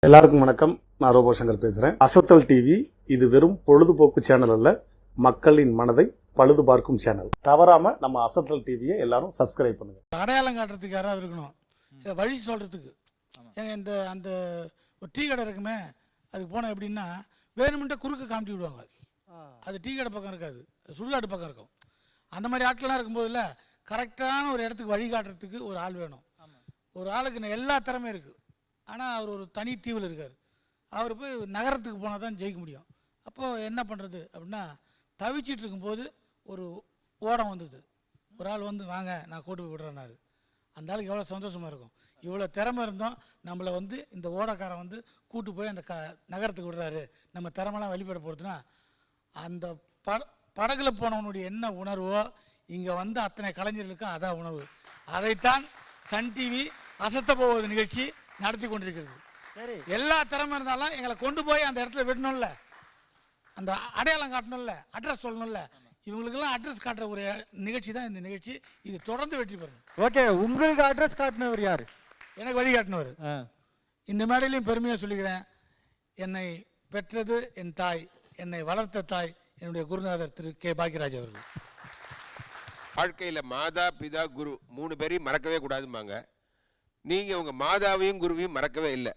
எல்லாருக்கும் வணக்கம். நான் ரோபோ சங்கர் பேசுறேன். அசத்தல் டிவி இது வெறும் பொழுதுபோக்கு சேனல் அல்ல, மக்களின் மனதை பழுது பார்க்கும் சேனல். தவறாம நம்ம அசத்தல் டிவியை எல்லாரும் சப்ஸ்கிரைப் பண்ணுங்க. அடையாளம் காட்டுறதுக்கு யாராவது இருக்கணும், இதை வழி சொல்றதுக்கு. ஏங்க இந்த அந்த ஒரு டீ கடை இருக்குமே, அதுக்கு போனால் எப்படின்னா வேணுமென்ட்டு குறுக்க காமிச்சு விடுவாங்க. அது டீ கடை பக்கம் இருக்காது, சுடுகாடு பக்கம் இருக்கும். அந்த மாதிரி ஆட்கள்லாம் இருக்கும்போதில் கரெக்டான ஒரு இடத்துக்கு வழி காட்டுறதுக்கு ஒரு ஆள் வேணும். ஒரு ஆளுக்கு எல்லா திறமையும் இருக்குது, ஆனால் அவர் ஒரு தனி தீவில் இருக்கார். அவர் போய் நகரத்துக்கு போனால் தான் ஜெயிக்க முடியும். அப்போது என்ன பண்ணுறது அப்படின்னா, தவிச்சிட்டு இருக்கும்போது ஒரு ஓடம் வந்தது. ஒரு ஆள் வந்து வாங்க நான் கூட்டு போய் விடுறேன்னாரு. அந்த ஆளுக்கு எவ்வளோ சந்தோஷமாக இருக்கும். இவ்வளோ திறமை இருந்தோம், நம்மளை வந்து இந்த ஓடக்காரன் வந்து கூட்டு போய் அந்த நகரத்துக்கு விடுறாரு, நம்ம திறமெல்லாம் வெளிப்பட போகிறதுனா அந்த படகுல போனவனுடைய என்ன உணர்வோ இங்கே வந்து அத்தனை கலைஞர்களுக்கும் அதான் உணர்வு. அதைத்தான் சன் டிவி அசத்த போவது நிகழ்ச்சி நடத்தி கொண்டிருக்கிறது. எல்லா திறமை இருந்தாலும் எங்களை கொண்டு போய் அந்த இடத்துல விடணும்ல, அந்த அடையாளம் காட்டணும்ல, அட்ரஸ் சொல்லணும்ல. இவங்களுக்கெல்லாம் அட்ரஸ் காட்டுற ஒரு நிகழ்ச்சி தான் இந்த நிகழ்ச்சி. இது தொடர்ந்து வெற்றி பெறும். ஓகே, உங்களுக்கு அட்ரஸ் காட்டினவர் யார்? எனக்கு வழி காட்டினவர். இந்த மேடையிலையும் பெருமையாக சொல்லிக்கிறேன். என்னை பெற்றது என் தாய், என்னை வளர்த்த தாய் என்னுடைய குருநாதர் திரு கே பாக்கியராஜ் அவர்கள். வாழ்க்கையில் மாதா பிதா குரு 3 பேரையும் மறக்கவே கூடாதும்பாங்க. நீங்கள் உங்கள் மாதாவையும் குருவையும் மறக்கவே இல்லை.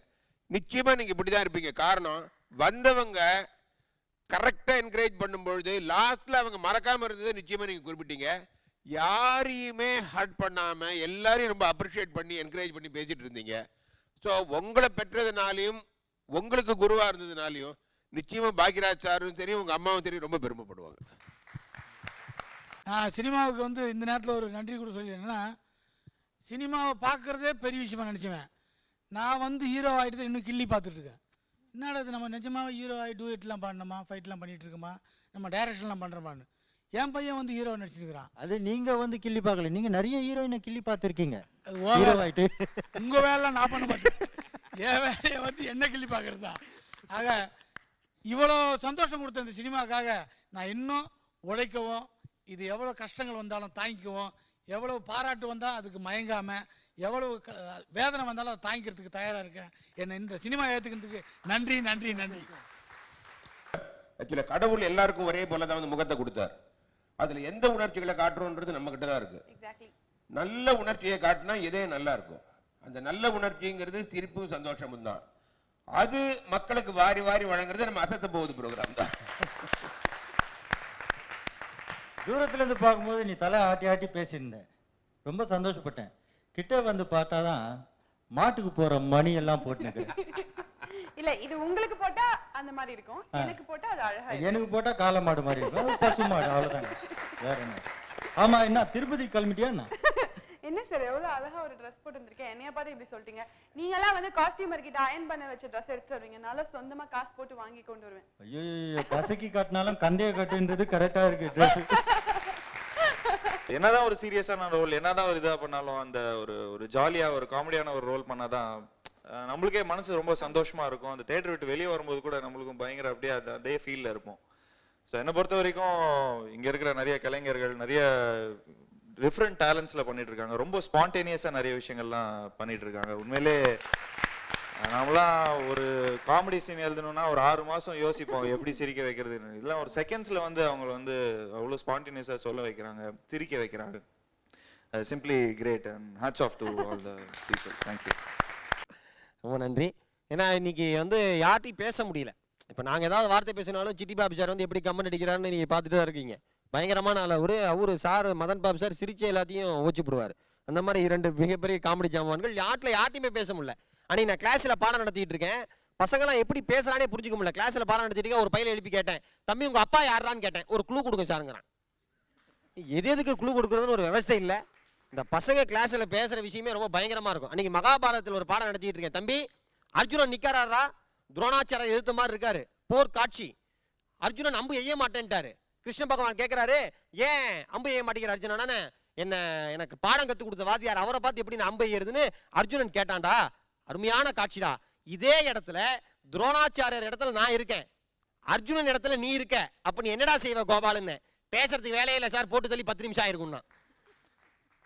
நிச்சயமாக நீங்கள் இப்படி தான் இருப்பீங்க. காரணம், வந்தவங்க கரெக்டாக என்கரேஜ் பண்ணும்பொழுது லாஸ்ட்டில் அவங்க மறக்காமல் இருந்தது நிச்சயமாக நீங்கள் குறிப்பிட்டீங்க. யாரையுமே ஹர்ட் பண்ணாமல் எல்லாரையும் ரொம்ப அப்ரிஷியேட் பண்ணி என்கரேஜ் பண்ணி பேசிகிட்டு இருந்தீங்க. ஸோ உங்களை பெற்றதுனாலையும் உங்களுக்கு குருவாக இருந்ததுனாலையும் நிச்சயமாக பாக்கியராஜ் சாரும் சரி உங்கள் அம்மாவும் சரி ரொம்ப பெருமைப்படுவாங்க. நான் சினிமாவுக்கு வந்து இந்த நேரத்தில் ஒரு நன்றி கூட சொல்லி, என்னன்னா சினிமாவை பார்க்குறதே பெரிய விஷயமா நினச்சிவேன். நான் வந்து ஹீரோ ஆகிட்டு இன்னும் கிள்ளி பார்த்துட்ருக்கேன். என்னடா இது, நம்ம நிஜமாவே ஹீரோ ஆகி டூயட்லாம் பாடணுமா, ஃபைட்லாம் பண்ணிகிட்டு இருக்கோமா, நம்ம டைரக்ஷன்லாம் பண்ணுறோமான்னு. என் பையன் வந்து ஹீரோ நடிச்சிருக்கிறான். அது நீங்கள் வந்து கிள்ளி பார்க்கல, நீங்கள் நிறைய ஹீரோயினை கிள்ளி பார்த்துருக்கீங்க. அது ஓவர் ஆகிட்டு உங்கள் வேலை நான் பண்ண மாட்டேன். என் வேலையை வந்து என்ன கிள்ளி பார்க்குறது தான். ஆக இவ்வளோ சந்தோஷம் கொடுத்த இந்த சினிமாவுக்காக நான் இன்னும் உழைக்கவும், இது எவ்வளோ கஷ்டங்கள் வந்தாலும் தாங்கிக்கவும், எவ்வளோ பாராட்டு வந்தால் அதுக்கு மயங்காமல், எவ்வளோ வேதனை வந்தாலும் அதை தாங்கிக்கிறதுக்கு தயாராக இருக்கேன். என்னை இந்த சினிமா ஏற்றுக்கிறதுக்கு நன்றி நன்றி நன்றி. ஆக்சுவலாக கடவுள் எல்லாருக்கும் ஒரே போல தான் வந்து முகத்தை கொடுத்தார். அதில் எந்த உணர்ச்சிகளை காட்டுறோன்றது நம்ம கிட்ட தான் இருக்கு. நல்ல உணர்ச்சியை காட்டினா இதே நல்லா இருக்கும். அந்த நல்ல உணர்ச்சிங்கிறது சிரிப்பும் சந்தோஷமும் தான். அது மக்களுக்கு வாரி வாரி வழங்குறது நம்ம அசத்த போகுது ப்ரோக்ராம் தான். தூரத்துலேருந்து பார்க்கும்போது நீ தலை ஆட்டி ஆட்டி பேசியிருந்தேன், ரொம்ப சந்தோஷப்பட்டேன். கிட்ட வந்து பார்த்தா தான் மாட்டுக்கு போகிற மணி எல்லாம் போட்டுனுக்கிறேன். இல்ல, இது உங்களுக்கு போட்டா அந்த மாதிரி இருக்கும், எனக்கு போட்டா அது அழகா இருக்கும். எனக்கு போட்டா காளை மாடு மாதிரி இருக்கும், பசு மாடு, அவ்வளோதாங்க, வேற என்ன. ஆமா, என்ன திருப்பதி கிளம்பிட்டியா? என்ன சார், எவ்வளவு அழகா ஒரு ட்ரெஸ் போட்டு வந்திருக்கேன். என்னைய பார்த்து இப்படி சொல்லிட்டீங்க. நீங்களாம் வந்து காஸ்டியூமர் கிட்ட அயன் பண்ண வச்ச ட்ரெஸ் எடுத்து வருவீங்க, நான் சொந்தமா காசு போட்டு வாங்கி கொண்டு வருவேன். ஐயோ, கசக்கி காட்டினாலும் கந்தைய கட்டுன்றது கரெக்டா இருக்கு ட்ரெஸ். என்னதான் ஒரு சீரியஸான ரோல், என்னதான் ஒரு இதாக பண்ணாலும் அந்த ஒரு ஜாலியாக ஒரு காமெடியான ஒரு ரோல் பண்ணாதான் நம்மளுக்கே மனசு ரொம்ப சந்தோஷமா இருக்கும். அந்த தேட்டர் விட்டு வெளியே வரும்போது கூட நம்மளுக்கும் பயங்கர அப்படியே அதே ஃபீல்ல இருப்போம். ஸோ என்னை பொறுத்த வரைக்கும் இங்கே இருக்கிற நிறைய கலைஞர்கள் நிறைய டிஃப்ரெண்ட் டேலண்ட்ஸில் பண்ணிட்டு இருக்காங்க. ரொம்ப ஸ்பான்டேனியஸாக நிறைய விஷயங்கள்லாம் பண்ணிட்டு இருக்காங்க. உண்மையிலே நம்மளாம் ஒரு காமெடி சீன் எழுதணும்னா ஒரு 6 மாதம் யோசிப்போம் எப்படி சிரிக்க வைக்கிறதுன்னு. இதெல்லாம் ஒரு செகண்ட்ஸில் வந்து அவங்கள வந்து அவ்வளோ ஸ்பான்டேனியஸாக சொல்ல வைக்கிறாங்க, சிரிக்க வைக்கிறாங்க. Simply great and hats off to all the people. Thank you, ரொம்ப நன்றி. ஏன்னா இன்னைக்கு வந்து யார்ட்டையும் பேச முடியல. இப்போ நாங்கள் ஏதாவது வார்த்தை பேசினாலும் சிட்டி பாபு சார் வந்து எப்படி கமெண்ட் அடிக்கிறாருன்னு நீங்கள் பார்த்துட்டு தான் இருக்கீங்க. பயங்கரமான ஆள் அவரு சார் மதன் பாபு சார் சிரிச்சு எல்லாத்தையும் ஓச்சிப்படுவார். அந்த மாதிரி 2 மிகப்பெரிய காமெடி ஜாமான்கள் யார்ட்டையுமே பேச முடியல. அன்னைக்கு நான் கிளாஸில் பாடம் நடத்திட்டு இருக்கேன், பசங்களாம் எப்படி பேசுறானே புரிஞ்சுக்க முடியல. கிளாஸில் பாடம் நடத்திட்டு இருக்கேன், ஒரு பையனை எழுப்பி கேட்டேன், தம்பி உங்கள் அப்பா யாரான்னு கேட்டேன். ஒரு க்ளூ கொடுங்க சாருங்கிறான். எதுக்கு க்ளூ கொடுக்குறதுன்னு ஒரு விவசாயம் இல்லை. இந்த பசங்க கிளாஸில் பேசுகிற விஷயமே ரொம்ப பயங்கரமாக இருக்கும். அன்றைக்கி மகாபாரதத்தில் ஒரு பாடம் நடத்திட்டு இருக்கேன், தம்பி அர்ஜுனன் நிற்காரா, துரோணாச்சாரம் எதிர்த்த மாதிரி இருக்காரு, போர் காட்சி. அர்ஜுனன் அம்பு எய்ய மாட்டேன்ட்டாரு. கிருஷ்ண பகவான் கேட்குறாரு, ஏன் அம்பு எய்ய மாட்டேங்கிற அர்ஜுனனானே, எனக்கு பாடம் கற்றுக் கொடுத்த வாத்தியார் அவரை பார்த்து எப்படி நான் அம்பு எய்யறதுன்னு அர்ஜுனன் கேட்டான்டா. அருமையான காட்சிடா. இதே இடத்துல துரோணாச்சாரியர் இடத்துல நான் இருக்கேன், அர்ஜுனன் இடத்துல நீ இருக்க, அப்ப நீ என்னடா செய்வ கோபாலுன்னு. பேசுறதுக்கு வேலையில்லை சார், போட்டு தள்ளி 10 நிமிஷம் ஆயிருக்கும்னா.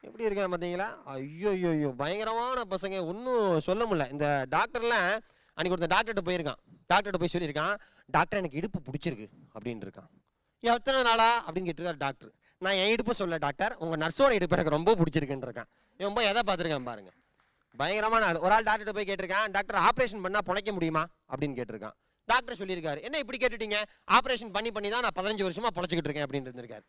எப்படி இருக்கேன் பார்த்தீங்களா? ஐயோ ஐயோ, பயங்கரமான பசங்க, ஒன்றும் சொல்ல முடியல. இந்த டாக்டர்லாம் அன்றைக்கி ஒருத்தன் டாக்டர்கிட்ட போயிருக்கான். டாக்டர்கிட்ட போய் சொல்லியிருக்கான், டாக்டர் எனக்கு இடுப்பு பிடிச்சிருக்கு அப்படின்னு இருக்கான். எத்தனை நாளா அப்படின்னு கேட்டிருக்காரு டாக்டர். நான் என் இடுப்பு சொல்ல டாக்டர், உங்கள் நர்ஸோட இடுப்பு எனக்கு ரொம்ப பிடிச்சிருக்குன்னு இருக்கான். இவன் போய் எதை பார்த்துருக்கான் பாருங்க, பயங்கரமான ஆள். ஒரு ஆள் டாக்டர்கிட்ட போய் கேட்டிருக்கான், டாக்டர் ஆப்ரேஷன் பண்ணால் பிழைக்க முடியுமா அப்படின்னு கேட்டிருக்கான். டாக்டர் சொல்லியிருக்காரு, என்ன இப்படி கேட்டுட்டீங்க, ஆப்ரேஷன் பண்ணி தான் நான் 15 வருஷமா பிழைச்சிக்கிட்டு இருக்கேன் அப்படின்னு இருந்திருக்காரு.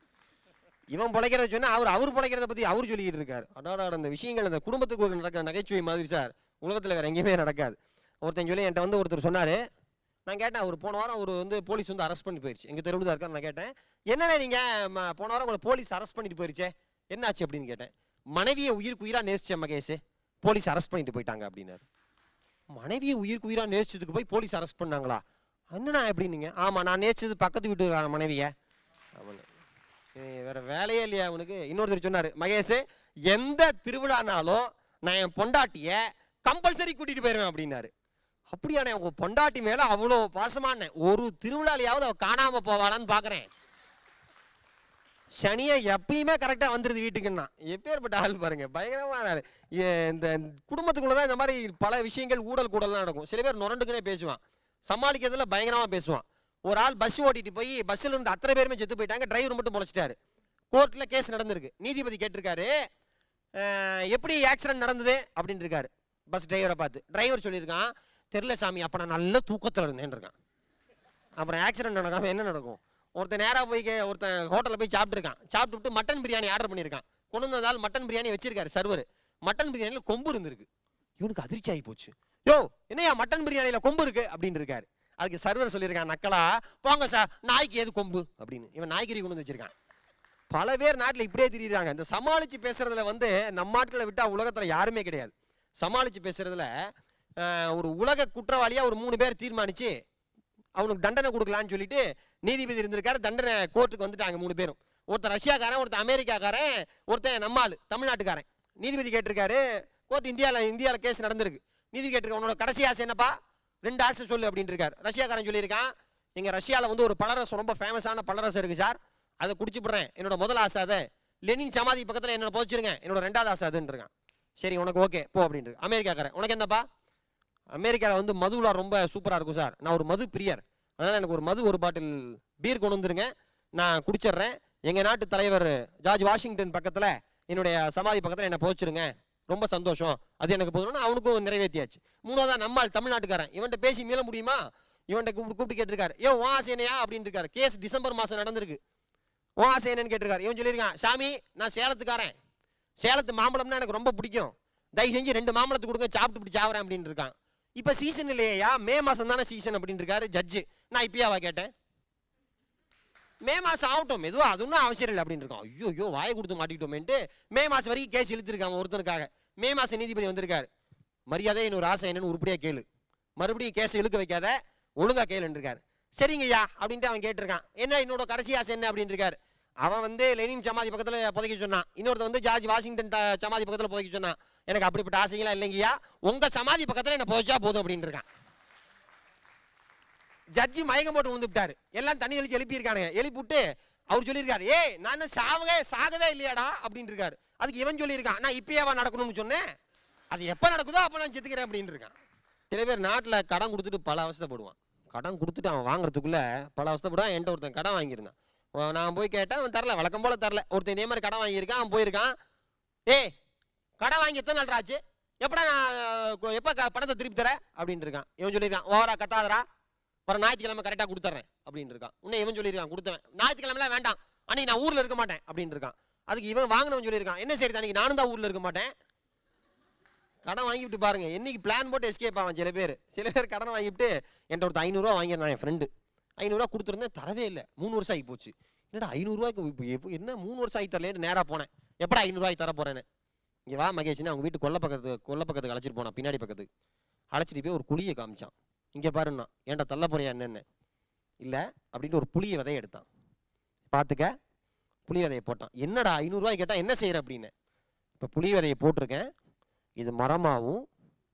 இவன் பிழைக்கிறத சொன்னா அவர் பிழைக்கிறத பற்றி அவர் சொல்லிக்கிட்டு இருக்காரு. அடாடா, அந்த விஷயங்கள் அந்த குடும்பத்துக்கு நடக்கிற நகைச்சுவை மாதிரி சார் உலகத்தில் வேறு எங்கேயுமே நடக்காது. ஒருத்தன் சொல்லி என்கிட்ட ஒருத்தர் சொன்னார். நான் கேட்டேன், அவர் போன வாரம் அவர் போலீஸ் அரெஸ்ட் பண்ணி போயிடுச்சு, எங்கள் தெருவில் தான் இருக்கார். நான் கேட்டேன், என்னென்ன நீங்கள் போன வாரம் உங்களை போலீஸ் அரெஸ்ட் பண்ணிட்டு போயிடுச்சே, என்னாச்சு அப்படின்னு கேட்டேன். மனைவியை உயிருக்கு உயிராக நேசிச்சேன் மகேஷ், போலீஸ் அரெஸ்ட் பண்ணிட்டு போயிட்டாங்க அப்படின்னாரு. மனைவியை உயிருக்கு உயிராக நேசிச்சதுக்கு போய் போலீஸ் அரெஸ்ட் பண்ணாங்களா? என்னண்ணா எப்படின்னீங்க? ஆமாம், நான் நேசிச்சது பக்கத்து வீட்டு மனைவியை. அவனு வேற வேலையே இல்லையா அவனுக்கு? இன்னொருத்தர் சொன்னார், மகேஷ் எந்த திருவிழானாலும் நான் என் பொண்டாட்டிய கம்பல்சரி கூட்டிட்டு போயிடுவேன் அப்படின்னாரு. அப்படியானே, உங்க பொண்டாட்டி மேல அவ்வளோ பாசமான ஒரு திருவிழாலையாவது அவ காணாம போவாளான்னு பாக்குறேன். சனியை எப்பயுமே கரெக்டா வந்துருது வீட்டுக்குன்னா. எப்பேற்பட்ட ஆள் பாருங்க, பயங்கரமான ஆள். இந்த குடும்பத்துக்குள்ளதான் இந்த மாதிரி பல விஷயங்கள் ஊடல் கூடலாம் நடக்கும். சில பேர் நுரண்டுக்குனே பேசுவான், சமாளிக்கிறதுல பயங்கரமா பேசுவான். ஒரு ஆள் பஸ் ஓட்டிட்டு போய் பஸ்ஸில் இருந்து அத்தனை பேருமே செத்து போயிட்டாங்க, டிரைவர் மட்டும் பொழைச்சிட்டாரு. கோர்ட்ல கேஸ் நடந்திருக்கு. நீதிபதி கேட்டிருக்காரு, எப்படி ஆக்சிடென்ட் நடந்தது அப்படின்னு இருக்காரு பஸ் டிரைவரை பார்த்து. டிரைவர் சொல்லியிருக்கான், தெரியல சாமி, அப்போ நான் நல்ல தூக்கத்தில் இருந்தேன் இருக்கான். அப்புறம் ஆக்சிடென்ட் நடக்காம என்ன நடக்கும்? ஒருத்தன் நேராக போய் ஒருத்தன் ஹோட்டலில் போய் சாப்பிட்டுருக்கான். சாப்பிட்டு மட்டன் பிரியாணி ஆர்டர் பண்ணியிருக்கான். கொண்டு வந்ததால் மட்டன் பிரியாணி வச்சிருக்காரு சர்வர். மட்டன் பிரியாணியில் கொம்பு இருந்திருக்கு. இவனுக்கு அதிர்ச்சி ஆகி போச்சு. யோ, என்னையா மட்டன் பிரியாணியில் கொம்பு இருக்கு அப்படின்னு இருக்காரு. அதுக்கு சர்வர் சொல்லியிருக்கான், நக்கலா, போங்க சார், நாய்க்கு ஏது கொம்பு அப்படின்னு. இவன் நாய்க்கறி கொண்டு வந்து வச்சிருக்கான். பல பேர் நாட்டில் இப்படியே திரியிறாங்க. இந்த சமாளித்து பேசுறதுல நம்ம ஆட்களை விட்டால் உலகத்தில் யாருமே கிடையாது. சமாளித்து பேசுறதுல ஒரு உலக குற்றவாளியா ஒரு 3 பேர் தீர்மானிச்சு அவனுக்கு தண்டனை கொடுக்கலான்னு சொல்லிட்டு நீதிபதி இருந்திருக்காரு. தண்டனை கோர்ட்டுக்கு வந்துட்டாங்க 3 பேரும். ஒருத்தன் ரஷ்யாக்காரன், ஒருத்தன் அமெரிக்காக்காரன், ஒருத்தன் நம்மாள் தமிழ்நாட்டுக்காரன். நீதிபதி கேட்டிருக்காரு, கோர்ட் இந்தியாவில் கேஸ் நடந்திருக்கு. நீதிபதி கேட்டிருக்க, உன்னோட கடைசி ஆசை என்னப்பா? 2 ஆசை சொல்லு அப்படின்னு இருக்காரு. ரஷ்யாக்காரன் சொல்லியிருக்கான், எங்க ரஷ்யாவில் ஒரு பலரசம், ரொம்ப ஃபேமஸான பலரசம் இருக்கு சார், அதை குடிச்சுப்படுறேன். என்னோட முதல் ஆசை அதை. லெனின் சமாதி பக்கத்தில் என்னோட புதைச்சிருங்க, என்னோட 2வது ஆசை அதுன்னு இருக்கான். சரி, உனக்கு ஓகே போ அப்படின்னு. அமெரிக்காக்காரன், உனக்கு என்னப்பா? அமெரிக்காவில் மதுவில் ரொம்ப சூப்பராக இருக்கும் சார், நான் ஒரு மது பிரியர், அதனால் எனக்கு ஒரு பாட்டில் பீர் கொண்டு வந்துருங்க, நான் குடிச்சிட்றேன். எங்கள் நாட்டு தலைவர் ஜார்ஜ் வாஷிங்டன் பக்கத்தில் என்னுடைய சமாதி பக்கத்தில் என்னை புதைச்சிருங்க, ரொம்ப சந்தோஷம், அது எனக்கு போதும்னா அவனுக்கும் நிறைவேற்றியாச்சு. 3வதா நம்மால் தமிழ்நாட்டுக்காரன். இவன்கிட்ட பேசி மீள முடியுமா? இவன்கிட்ட கூப்பிட்டு கேட்டிருக்காரு, ஏன் உன் ஆசை என்னையா அப்படின்னு இருக்காரு. கேஸ் டிசம்பர் மாதம் நடந்திருக்கு. உன் ஆசை என்னன்னு கேட்டிருக்காரு. இவன் சொல்லியிருக்கான், சாமி நான் சேலத்துக்காரன், சேலத்து மாம்பழம்னா எனக்கு ரொம்ப பிடிக்கும், தயவு செஞ்சு 2 மாம்பழத்தை கொடுங்க, சாப்பிட்டு இப்படி சாவறேன் அப்படின்னு இருக்கான். இப்போ சீசன் இல்லையா, மே மாதம் தானே சீசன் அப்படின்னு இருக்காரு ஜட்ஜு. நான் இப்பயாவா கேட்டேன், மே மாதம் ஆகட்டும் மெதுவா, அது ஒன்றும் அவசியம் இல்லை அப்படின்னு இருக்கான். ஐயோ வாயை கொடுத்து மாட்டிக்கிட்டோமேன்ட்டு மே மாதம் வரைக்கும் கேஸ் இழுத்துருக்காங்க ஒருத்தனுக்காக. மே மாதம் நீதிபதி வந்திருக்காரு, மரியாதை இன்னொரு ஆசை என்னன்னு உருப்படியாக கேளு, மறுபடியும் கேஸை இழுக்க வைக்காத, ஒழுங்கா கேளுன்னு இருக்காரு. சரிங்கய்யா அப்படின்ட்டு அவன் கேட்டிருக்கான். என்ன என்னோட கடைசி ஆசை என்ன அப்படின்னு இருக்காரு. அவன் லெனின் சமாதி பக்கத்தில் புதைக்க சொன்னான். இன்னொருத்தன் ஜார்ஜ் வாஷிங்டன் சமாதி பக்கத்தில் புதைக்க சொன்னான். எனக்கு அப்படிப்பட்ட ஆசைங்களா இல்லைங்கய்யா, உங்க சமாதி பக்கத்தில் என்ன புதைச்சா போதும் அப்படின்னு இருக்கான். ஜட்ஜி மயக்கம் போட்டு விழுந்துட்டாரு. எல்லாம் தண்ணி தெளிச்சு எழுப்பியிருக்கானுங்க. எழுப்பிவிட்டு அவர் சொல்லியிருக்காரு, ஏய் நான் சாகவே இல்லையாடா அப்படின்னு இருக்காரு. அதுக்கு இவன் சொல்லியிருக்கான், நான் இப்பயாவா நடக்கணும்னு சொன்னேன், அது எப்போ நடக்குதோ அப்போ நான் செத்துக்கிறேன் அப்படின்னு இருக்கான். சில பேர் நாட்டில் கடன் கொடுத்துட்டு பல அவஸ்தைப்படுவான். கடன் கொடுத்துட்டு அவன் வாங்குறதுக்குள்ள பல அவஸ்தைப்படுவான். என்கிட்ட ஒருத்தன் கடன் வாங்கியிருந்தான். நான் போய் கேட்டேன், அவன் தரல, வழக்கம் போல தரல. ஒருத்தன் இதே மாதிரி கடன் வாங்கியிருக்கான். அவன் போயிருக்கான், ஏய் கடன் வாங்கி எத்தனை நாள் ஆச்சு, எப்படா நான் எப்போ பணத்தை திருப்பி தர அப்படின்னு இருக்கான். இவன் சொல்லியிருக்கான், ஓவரா கத்தாதரா, வர ஞாயிற்றுக்கிழமை கரெக்டாக கொடுத்துட்றேன் அப்படின்னு இருக்கான். இன்னும் இவன் சொல்லியிருக்கான், கொடுத்தவன் ஞாயிற்றுக்கிழமெல்லாம் வேண்டாம், அன்னைக்கு நான் ஊரில் இருக்க மாட்டேன் அப்படின்னு இருக்கான். அதுக்கு இவன் வாங்கினவன் சொல்லியிருக்கான், என்ன சரி அன்னைக்கு நானும் தான் ஊரில் இருக்க மாட்டேன். கடன் வாங்கிவிட்டு பாருங்க, என்னைக்கு பிளான் போட்டு எஸ்கேப் ஆவான். சில பேர் கடன் வாங்கிவிட்டு என்கிட்ட ஒருத்தர் 500 ரூபா வாங்கியிருந்தான். என் ஃப்ரெண்டு 500 ரூபா கொடுத்துருந்தேன், தரவே இல்லை. 3 வருஷம் ஆகி போச்சு. என்னடா 500 ரூபாய்க்கு இப்போ என்ன 3 வருஷம் ஆகி தரலேன்னு நேராக போனேன். எப்படா 500 ரூபாய்க்கு தர போறேன்னு. இங்கே வா மகேஷ்னு அவங்க வீட்டு கொல்ல பக்கத்துக்கு அழைச்சிட்டு போனான். பின்னாடி பக்கத்துக்கு அழைச்சிட்டு போய் ஒரு குழியை காமிச்சான். இங்கே பாருன்னா, ஏன்டா தள்ள போறியா என்னென்ன இல்லை அப்படின்ட்டு ஒரு புளிய விதையை எடுத்தான். பார்த்துக்க, புளி விதையை போட்டான். என்னடா 500 ரூபாய் கேட்டால் என்ன செய்கிற அப்படின்னு. இப்போ புளி விதையை போட்டிருக்கேன், இது மரமாகவும்,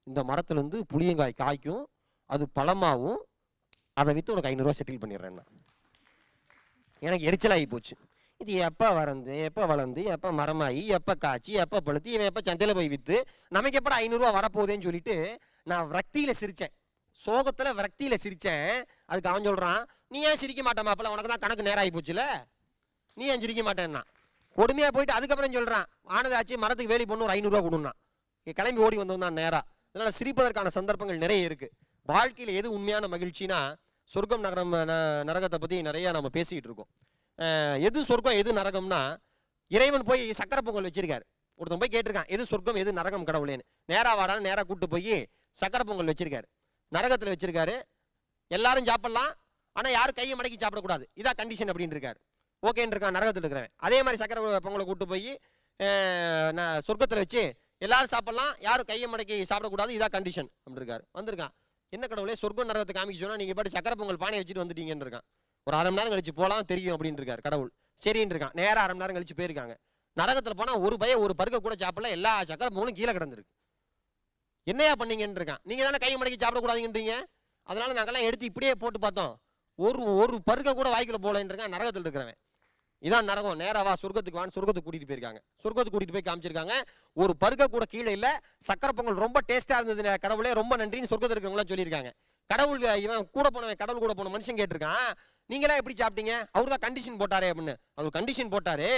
இந்த மரத்துலேருந்து புளியங்காய் காய்க்கும், அது பழமாகவும், அதை விற்று உனக்கு 500 ரூபா செட்டில் பண்ணிடுறேன்னா. எனக்கு எரிச்சலாகி போச்சு. இது எப்போ வளர்ந்து எப்போ மரமாகி எப்போ காய்ச்சி எப்போ பழுத்து இவன் எப்போ சந்தையில் போய் விற்று நமக்கு எப்போ 500 ரூபா வரப்போகுதுன்னு சொல்லிட்டு நான் விரக்தியில் சிரித்தேன். சோகத்துல விரக்தியில சிரிச்சேன். அதுக்கு அவன் சொல்றான், நீ ஏன் சிரிக்க மாட்டேன் மாப்பிள்ள, உனக்கு தான் கணக்கு நேரம் ஆகி போச்சுல, நீ ஏன் சிரிக்க மாட்டேன்னா. கொடுமையா போயிட்டு அதுக்கப்புறம் சொல்றான், ஆனதாச்சு மரத்துக்கு வேலி பொண்ணு ஒரு 500 ரூபா கொடுன்னா. கிளம்பி ஓடி வந்தவன் நேரா. அதனால சிரிப்பதற்கான சந்தர்ப்பங்கள் நிறைய இருக்கு. வாழ்க்கையில எது உண்மையான மகிழ்ச்சினா, சொர்க்கம் நரகம் நரகத்தை பத்தி நிறைய நம்ம பேசிக்கிட்டு இருக்கோம். எது சொர்க்கம் எது நரகம்னா, இறைவன் போய் சக்கரை பொங்கல் வச்சிருக்காரு. ஒருத்தன் போய் கேட்டிருக்கான், எது சொர்க்கம் எது நரகம் கடவுளேன்னு. நேரா வாடான்னு நேரா கூட்டு போய் சக்கரை பொங்கல் வச்சிருக்காரு. நரகத்துல வச்சிருக்காரு. எல்லாரும் சாப்பிடலாம், ஆனா யாரும் கையை மடக்கி சாப்பிடக்கூடாது, இதான் கண்டிஷன் அப்படின்னு இருக்காரு. ஓகேன்னு இருக்கான் நரகத்தில் இருக்கிறவன். அதே மாதிரி சக்கரை பொங்கலை கூட்டு போய் நான் சொர்க்கத்தில் வச்சு எல்லாரும் சாப்பிடலாம், யாரும் கையை மடக்கி சாப்பிடக்கூடாது, இதான் கண்டிஷன் அப்படின்னு இருக்காரு. வந்திருக்கான், என்ன கடவுளே சொர்க்கம் நரகத்தை காமிக்க சொன்னா நீங்க பாட்டு சக்கரை பொங்கல் பானை வச்சுட்டு வந்துட்டீங்கன்னு இருக்கான். ஒரு 1/2 மணி நேரம் கழிச்சு போலாம் தெரியும் அப்படின்னு இருக்காரு கடவுள். சரின்னு இருக்கான். நேரம் 1/2 மணி நேரம் கழிச்சு போயிருக்காங்க. நரகத்தில் போனா ஒரு பையன் ஒரு பருக்க கூட சாப்பிடல, எல்லா சக்கரை பொங்கலும் கீழே கிடந்திருக்கு. என்னையா பண்ணீங்கன்னு இருக்கான். நீங்க தானே கையை மடக்கி சாப்பிடக்கூடாதுன்றீங்க, அதனால நாங்கெல்லாம் எடுத்து இப்படியே போட்டு பார்த்தோம், ஒரு பருக்க கூட வாய்க்குள்ள போலன்னு இருக்கான் நரகத்தில் இருக்கிறவன். இதான் நரகம். நேராவா சொர்க்கத்துக்கு வான்னு சொர்க்கத்துக்கு கூட்டிட்டு போயிருக்காங்க. சொர்க்கத்துக்கு கூட்டிட்டு போய் காமிச்சிருக்காங்க. ஒரு பருக்க கூட கீழே இல்ல, சக்கரை பொங்கல் ரொம்ப டேஸ்டா இருந்தது கடவுளே ரொம்ப நன்றின்னு சொர்க்கத்தில் இருக்கவங்களாம் சொல்லியிருக்காங்க. கடவுள் இவன் கூட போனவன், கடவுள் கூட போன மனுஷன் கேட்டிருக்கான், நீங்களா எப்படி சாப்பிட்டீங்க, அவரு தான் கண்டிஷன் போட்டாரே அப்படின்னு. அவர் கண்டிஷன் போட்டாரு,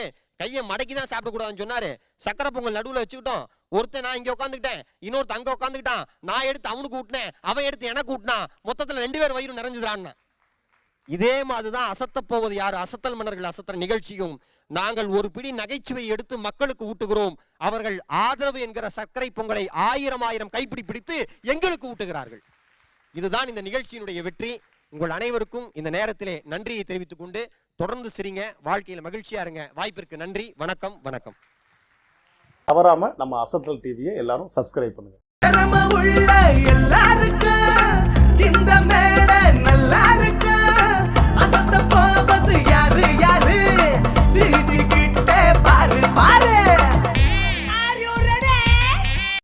கையை மடக்கி தான் சாப்பிடக்கூடாதுன்னு சொன்னாரு. சக்கரை பொங்கல் நடுவில் வச்சுக்கிட்டோம், ஒருத்தன் நான் இங்க உட்காந்துக்கிட்டேன், இன்னொருத்த அங்க உட்காந்துக்கிட்டான், நான் எடுத்து அவனுக்கு ஊட்டினேன், அவன் எடுத்து எனக்கு ஊட்டினான், மொத்தத்துல 2 பேர் வயிறு நிறைஞ்சுதான்னு. இதே மாதிரிதான் அசத்தப் போவது யாரு, அசத்தல் மன்னர்கள் அசத்தற நிகழ்ச்சியும். நாங்கள் ஒரு பிடி நகைச்சுவை எடுத்து மக்களுக்கு ஊட்டுகிறோம், அவர்கள் ஆதரவு என்கிற சர்க்கரை பொங்கலை 1000 கைப்பிடி பிடித்து எங்களுக்கு ஊட்டுகிறார்கள். இதுதான் இந்த நிகழ்ச்சியினுடைய வெற்றி. உங்கள் அனைவருக்கும் இந்த நேரத்திலே நன்றியை தெரிவித்துக் கொண்டு தொடர்ந்து சிரிங்க, வாழ்க்கையில் மகிழ்ச்சியா இருங்க. வாய்ப்பிற்கு நன்றி. வணக்கம். வணக்கம். தவறாம நம்ம அசத்தல் டிவியை எல்லாரும் சப்ஸ்கிரைப் பண்ணுங்க.